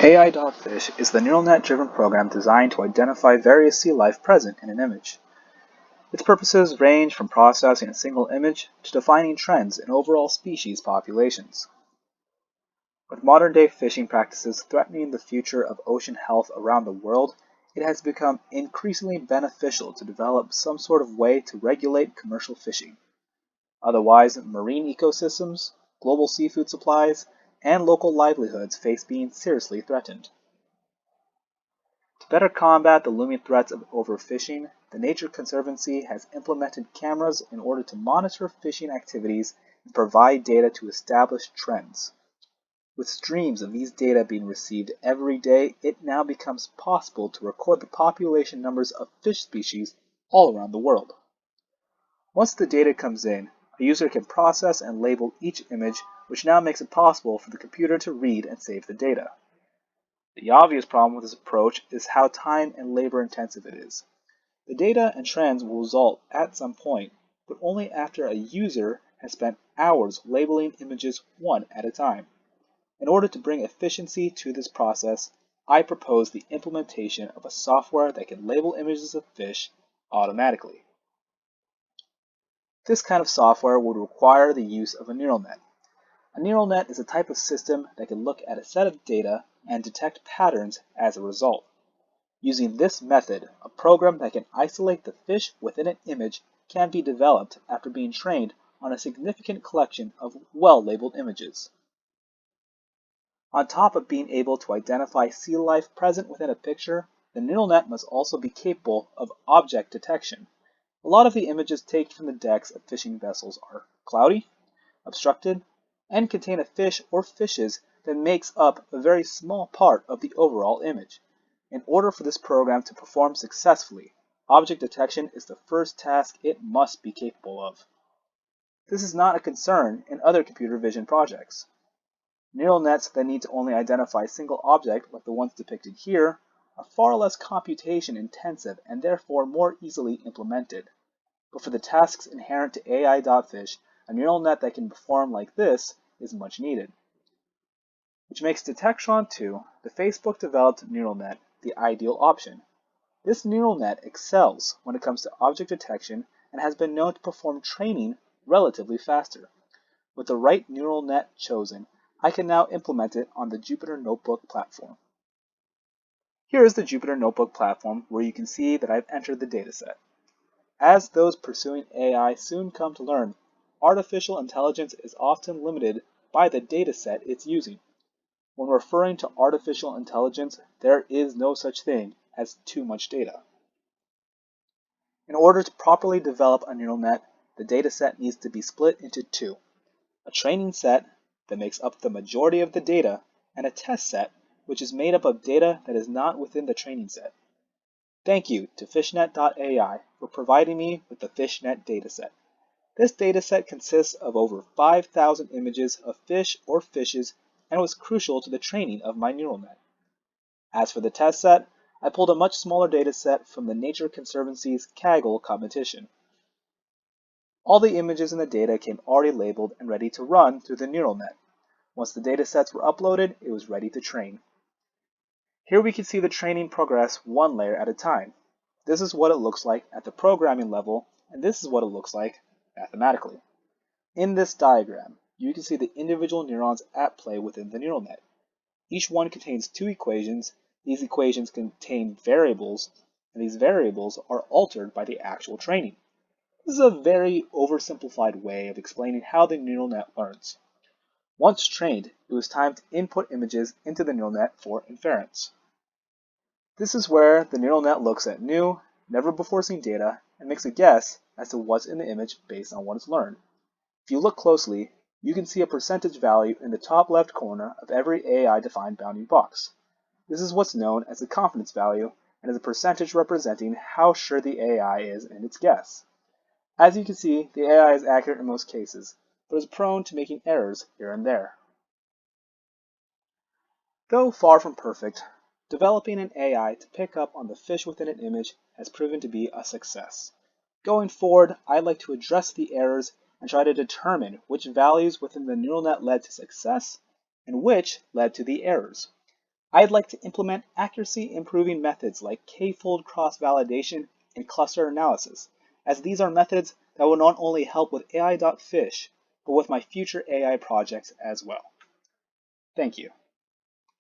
AI.Fish is the neural net-driven program designed to identify various sea life present in an image. Its purposes range from processing a single image to defining trends in overall species populations. With modern-day fishing practices threatening the future of ocean health around the world, it has become increasingly beneficial to develop some sort of way to regulate commercial fishing. Otherwise, marine ecosystems, global seafood supplies, and local livelihoods face being seriously threatened. To better combat the looming threats of overfishing, the Nature Conservancy has implemented cameras in order to monitor fishing activities and provide data to establish trends. With streams of these data being received every day, it now becomes possible to record the population numbers of fish species all around the world. Once the data comes in, a user can process and label each image, which now makes it possible for the computer to read and save the data. The obvious problem with this approach is how time and labor intensive it is. The data and trends will result at some point, but only after a user has spent hours labeling images one at a time. In order to bring efficiency to this process, I propose the implementation of a software that can label images of fish automatically. This kind of software would require the use of a neural net. A neural net is a type of system that can look at a set of data and detect patterns as a result. Using this method, a program that can isolate the fish within an image can be developed after being trained on a significant collection of well-labeled images. On top of being able to identify sea life present within a picture, the neural net must also be capable of object detection. A lot of the images taken from the decks of fishing vessels are cloudy, obstructed, and contain a fish or fishes that makes up a very small part of the overall image. In order for this program to perform successfully, object detection is the first task it must be capable of. This is not a concern in other computer vision projects. Neural nets that need to only identify a single object, like the ones depicted here, are far less computation intensive and therefore more easily implemented. But for the tasks inherent to AI.Fish, a neural net that can perform like this is much needed. Which makes Detectron 2, the Facebook-developed neural net, the ideal option. This neural net excels when it comes to object detection and has been known to perform training relatively faster. With the right neural net chosen, I can now implement it on the Jupyter Notebook platform. Here is the Jupyter Notebook platform where you can see that I've entered the dataset. As those pursuing AI soon come to learn, artificial intelligence is often limited by the dataset it's using. When referring to artificial intelligence, there is no such thing as too much data. In order to properly develop a neural net, the dataset needs to be split into two: a training set that makes up the majority of the data, and a test set which is made up of data that is not within the training set. Thank you to fishnet.ai for providing me with the fishnet dataset. This dataset consists of over 5,000 images of fish or fishes and was crucial to the training of my neural net. As for the test set, I pulled a much smaller dataset from the Nature Conservancy's Kaggle competition. All the images in the data came already labeled and ready to run through the neural net. Once the datasets were uploaded, it was ready to train. Here we can see the training progress one layer at a time. This is what it looks like at the programming level, and this is what it looks like mathematically. In this diagram, you can see the individual neurons at play within the neural net. Each one contains two equations. These equations contain variables, and these variables are altered by the actual training. This is a very oversimplified way of explaining how the neural net learns. Once trained, it was time to input images into the neural net for inference. This is where the neural net looks at new, never before seen data and makes a guess as to what's in the image based on what it's learned. If you look closely, you can see a percentage value in the top left corner of every AI-defined bounding box. This is what's known as the confidence value and is a percentage representing how sure the AI is in its guess. As you can see, the AI is accurate in most cases, but is prone to making errors here and there. Though far from perfect, developing an AI to pick up on the fish within an image has proven to be a success. Going forward, I'd like to address the errors and try to determine which values within the neural net led to success and which led to the errors. I'd like to implement accuracy improving methods like k-fold cross-validation and cluster analysis, as these are methods that will not only help with AI.Fish, but with my future AI projects as well. Thank you.